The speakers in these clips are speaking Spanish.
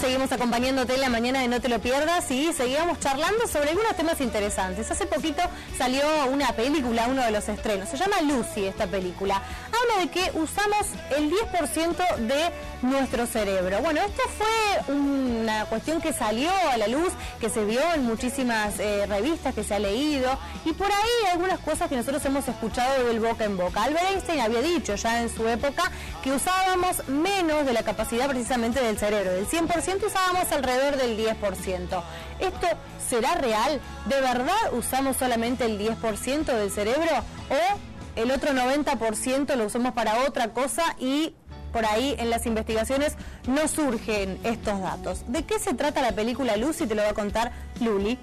seguimos acompañándote en la mañana de No Te Lo Pierdas y seguimos charlando sobre algunos temas interesantes. Hace poquito salió una película, uno de los estrenos, se llama Lucy esta película. Habla de que usamos el 10% de nuestro cerebro. Bueno, esto fue una cuestión que salió a la luz, que se vio en muchísimas revistas, que se ha leído, y por ahí hay algunas cosas que nosotros hemos escuchado del boca en boca. Albert Einstein había dicho ya en su época que usábamos menos de la capacidad precisamente del cerebro. Del 100% usábamos alrededor del 10%. ¿Esto será real? ¿De verdad usamos solamente el 10% del cerebro? ¿O el otro 90% lo usamos para otra cosa y por ahí en las investigaciones no surgen estos datos? ¿De qué se trata la película Lucy? Te lo va a contar Luli.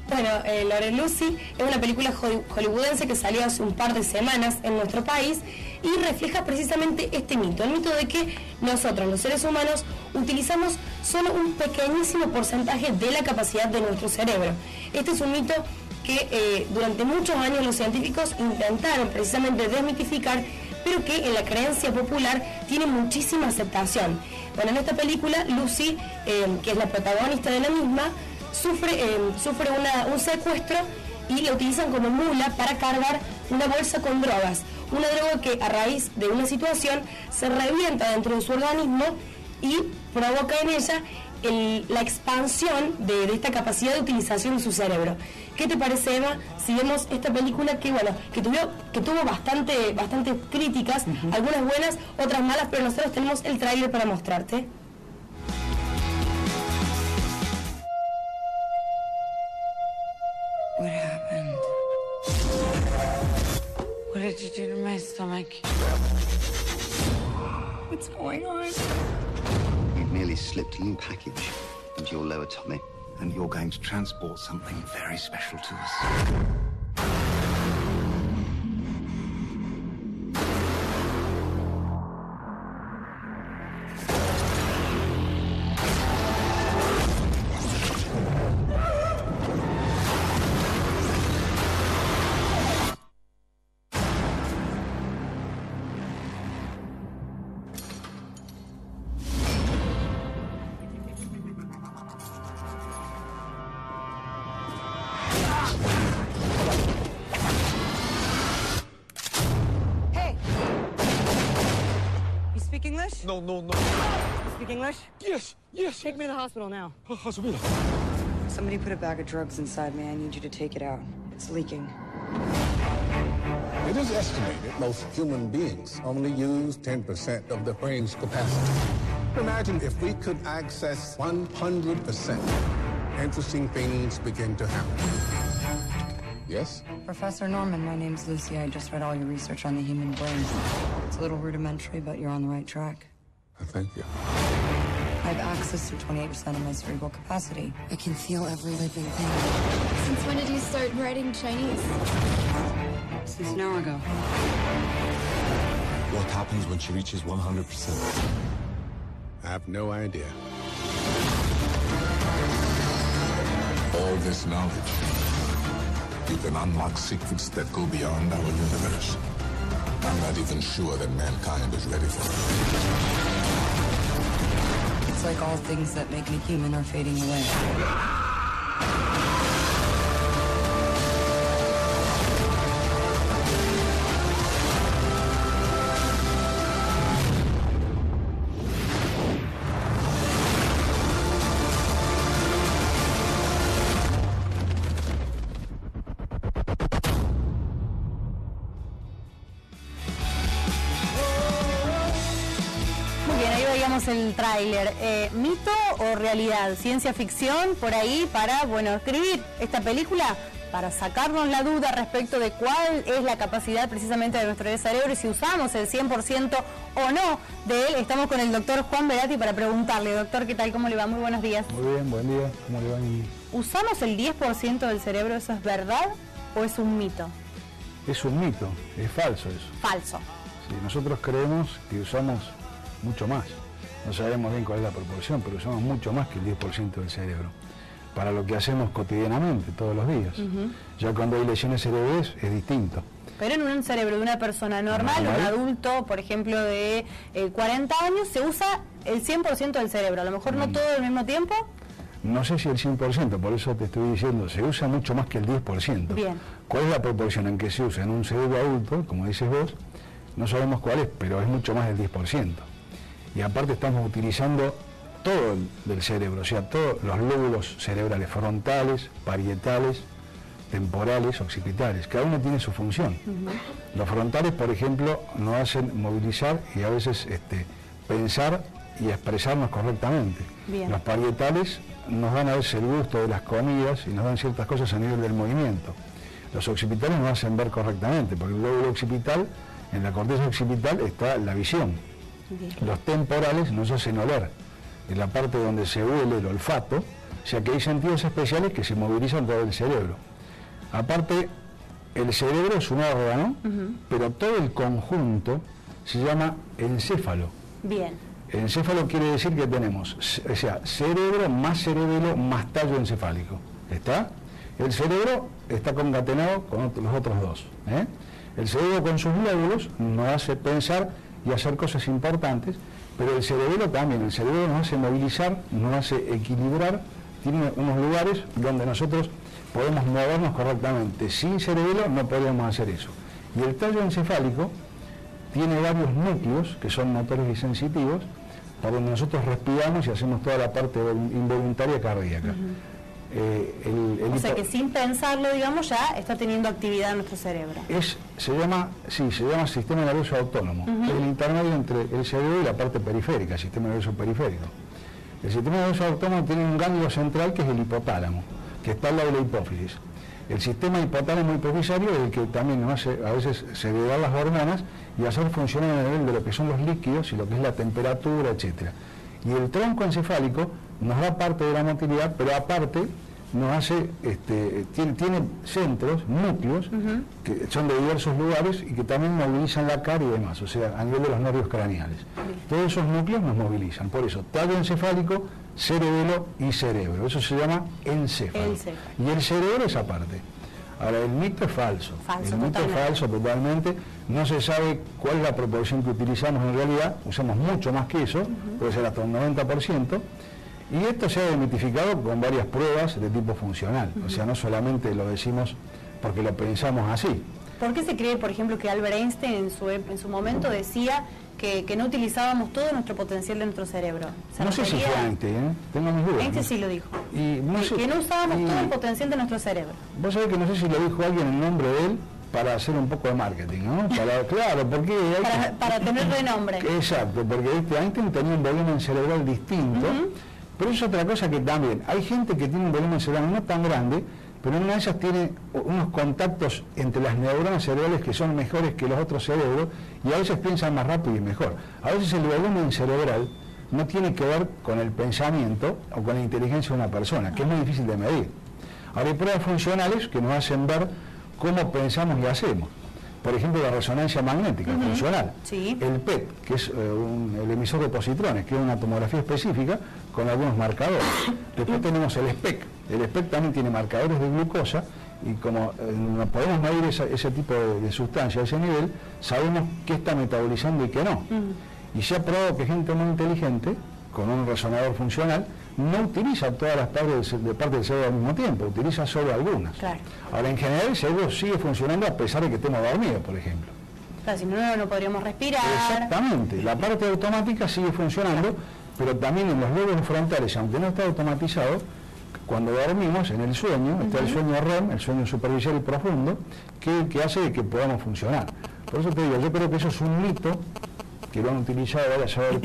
Bueno, Laura, Lucy es una película hollywoodense que salió hace un par de semanas en nuestro país y refleja precisamente este mito, el mito de que nosotros, los seres humanos, utilizamos solo un pequeñísimo porcentaje de la capacidad de nuestro cerebro. Este es un mito que durante muchos años los científicos intentaron precisamente desmitificar, pero que en la creencia popular tiene muchísima aceptación. Bueno, en esta película, Lucy, que es la protagonista de la misma, sufre un secuestro y la utilizan como mula para cargar una bolsa con drogas. Una droga que a raíz de una situación se revienta dentro de su organismo y provoca en ella la expansión de esta capacidad de utilización de su cerebro. ¿Qué te parece, Eva, si vemos esta película que tuvo bastantes críticas, algunas buenas, otras malas, pero nosotros tenemos el tráiler para mostrarte? What happened? What did you do to my stomach? What's going on? You've merely slipped a new package into your lower tummy. And you're going to transport something very special to us. English? No. You speak English? Yes. Take me to the hospital now. Hospital. Somebody put a bag of drugs inside me. I need you to take it out. It's leaking. It is estimated most human beings only use 10% of the brain's capacity. Imagine if we could access 100%. Interesting things begin to happen. Yes? Professor Norman, my name's Lucy. I just read all your research on the human brain. It's a little rudimentary, but you're on the right track. Thank you. I have access to 28% of my cerebral capacity. I can feel every living thing. Since when did you start writing Chinese? Since an hour ago. What happens when she reaches 100%? I have no idea. All this knowledge, you can unlock secrets that go beyond our universe. I'm not even sure that mankind is ready for it. It's like all things that make me human are fading away. El tráiler, ¿mito o realidad? ¿Ciencia ficción por ahí para, escribir esta película? Para sacarnos la duda respecto de cuál es la capacidad precisamente de nuestro cerebro y si usamos el 100% o no de él. Estamos con el doctor Juan Verati para preguntarle. Doctor, ¿qué tal? ¿Cómo le va? Muy buenos días. Muy bien, buen día. ¿Cómo le va? ¿Usamos el 10% del cerebro? ¿Eso es verdad o es un mito? Es un mito, es falso eso. Falso. Sí, nosotros creemos que usamos mucho más. No sabemos bien cuál es la proporción, pero usamos mucho más que el 10% del cerebro para lo que hacemos cotidianamente, todos los días. Ya cuando hay lesiones cerebrales es distinto. Pero en un cerebro de una persona normal, un adulto, por ejemplo, de 40 años, se usa el 100% del cerebro, a lo mejor no todo al mismo tiempo. No sé si el 100%, por eso te estoy diciendo, se usa mucho más que el 10%. Bien. ¿Cuál es la proporción en que se usa en un cerebro adulto, como dices vos? No sabemos cuál es, pero es mucho más del 10%. Y aparte estamos utilizando todo del cerebro, o sea, todos los lóbulos cerebrales frontales, parietales, temporales, occipitales. Cada uno tiene su función. Los frontales, por ejemplo, nos hacen movilizar y a veces pensar y expresarnos correctamente. Bien. Los parietales nos dan a veces el gusto de las comidas y nos dan ciertas cosas a nivel del movimiento. Los occipitales nos hacen ver correctamente, porque el lóbulo occipital, en la corteza occipital está la visión. Bien. Los temporales nos hacen oler, en la parte donde se huele el olfato, o sea que hay sentidos especiales que se movilizan todo el cerebro. Aparte, el cerebro es un órgano, pero todo el conjunto se llama encéfalo. Bien. El encéfalo quiere decir que tenemos, o sea, cerebro más cerebelo más tallo encefálico. ¿Está? El cerebro está concatenado con los otros dos. El cerebro con sus lóbulos nos hace pensar y hacer cosas importantes, pero el cerebelo también, el cerebro nos hace movilizar, nos hace equilibrar, tiene unos lugares donde nosotros podemos movernos correctamente. Sin cerebelo no podemos hacer eso. Y el tallo encefálico tiene varios núcleos que son motores y sensitivos, por donde nosotros respiramos y hacemos toda la parte involuntaria cardíaca. O sea que sin pensarlo, digamos, ya está teniendo actividad en nuestro cerebro. Se llama sistema nervioso autónomo. Es el intermedio entre el cerebro y la parte periférica, el sistema nervioso periférico. El sistema nervioso autónomo tiene un ganglio central que es el hipotálamo, que está al lado de la hipófisis. El sistema hipotálamo hipofisario es el que también nos hace a veces segregar las hormonas y hacer funcionar a nivel de lo que son los líquidos y lo que es la temperatura, etc. Y el tronco encefálico nos da parte de la motilidad, pero aparte nos hace, tiene centros, núcleos, que son de diversos lugares y que también movilizan la cara y demás, o sea, a nivel de los nervios craneales. Todos esos núcleos nos movilizan, por eso, tallo encefálico, cerebelo y cerebro, eso se llama encéfalo. Y el cerebro es aparte. Ahora, el mito es falso. El mito es falso totalmente. No se sabe cuál es la proporción que utilizamos en realidad. Usamos mucho más que eso, puede ser hasta un 90%. Y esto se ha desmitificado con varias pruebas de tipo funcional. O sea, no solamente lo decimos porque lo pensamos así. ¿Por qué se cree, por ejemplo, que Albert Einstein en su momento decía que no utilizábamos todo nuestro potencial de nuestro cerebro? No sé si fue Einstein, tengo mis dudas. Einstein sí lo dijo. Y no sé, que no usábamos todo el potencial de nuestro cerebro. Vos sabés que no sé si lo dijo alguien en nombre de él para hacer un poco de marketing, ¿no? Claro, porque para tener renombre. Exacto, porque Einstein tenía un volumen cerebral distinto, pero es otra cosa que también, hay gente que tiene un volumen cerebral no tan grande, pero una de ellas tiene unos contactos entre las neuronas cerebrales que son mejores que los otros cerebros y a veces piensan más rápido y mejor. A veces el volumen cerebral no tiene que ver con el pensamiento o con la inteligencia de una persona, que es muy difícil de medir. Ahora hay pruebas funcionales que nos hacen ver cómo pensamos y hacemos. Por ejemplo, la resonancia magnética funcional. Sí. El PET, que es el emisor de positrones, que es una tomografía específica con algunos marcadores. Después tenemos el SPEC. El SPEC también tiene marcadores de glucosa y como no podemos medir ese tipo de sustancia a ese nivel, sabemos qué está metabolizando y qué no. Y se ha probado que gente muy inteligente, con un resonador funcional, no utiliza todas las partes del cerebro al mismo tiempo, utiliza solo algunas. Claro. Ahora, en general, el cerebro sigue funcionando a pesar de que estemos dormidos, por ejemplo. Claro, si no podríamos respirar. Exactamente, la parte automática sigue funcionando, pero también en los lóbulos frontales, aunque no está automatizado, cuando dormimos, en el sueño, está el sueño REM, el sueño superficial y profundo, que hace que podamos funcionar. Por eso te digo, yo creo que eso es un mito que lo han utilizado, vaya a saber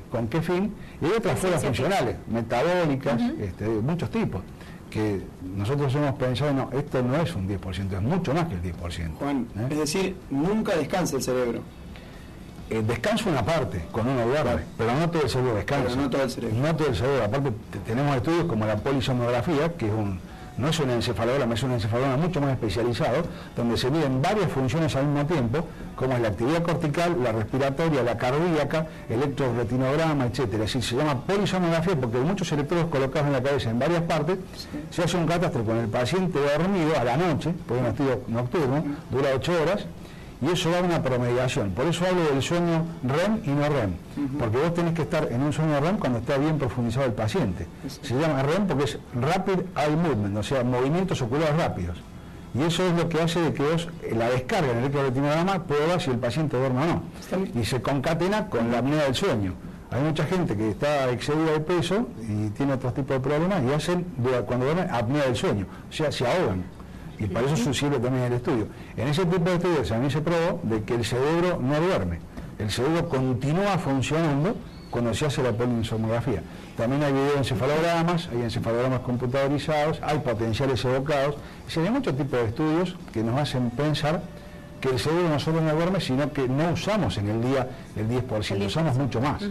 con qué fin, y hay otras pruebas funcionales, metabólicas, de muchos tipos, que nosotros hemos pensado, no, esto no es un 10%, es mucho más que el 10%. Juan, es decir, nunca descansa el cerebro. Descansa una parte, con uno duerme, pero no todo el cerebro descansa. Pero no todo el cerebro. No todo el cerebro, aparte tenemos estudios como la polisomnografía, que es No es un encefalograma, es un encefalograma mucho más especializado, donde se miden varias funciones al mismo tiempo, como es la actividad cortical, la respiratoria, la cardíaca, electroretinograma, etcétera. Es decir, se llama polisonografía porque hay muchos electrodos colocados en la cabeza en varias partes. Se hace un catastro con el paciente dormido a la noche, porque es un estudio nocturno, dura 8 horas, y eso da una promediación. Por eso hablo del sueño REM y no REM, porque vos tenés que estar en un sueño REM cuando está bien profundizado el paciente. Se llama REM porque es Rapid Eye Movement, o sea, movimientos oculares rápidos. Y eso es lo que hace de que vos, la descarga en el electroretinograma, pueda ver si el paciente duerme o no. Y se concatena con la apnea del sueño. Hay mucha gente que está excedida de peso y tiene otros tipos de problemas y hacen, cuando duermen, apnea del sueño, o sea, se ahogan. Y para eso sirve también el estudio. En ese tipo de estudios a mí se probó de que el cerebro no duerme. El cerebro continúa funcionando cuando se hace la polisomografía. También hay videoencefalogramas, hay encefalogramas computadorizados, hay potenciales evocados. Hay muchos tipos de estudios que nos hacen pensar que el cerebro no solo no duerme, sino que no usamos en el día el 10%, usamos mucho más.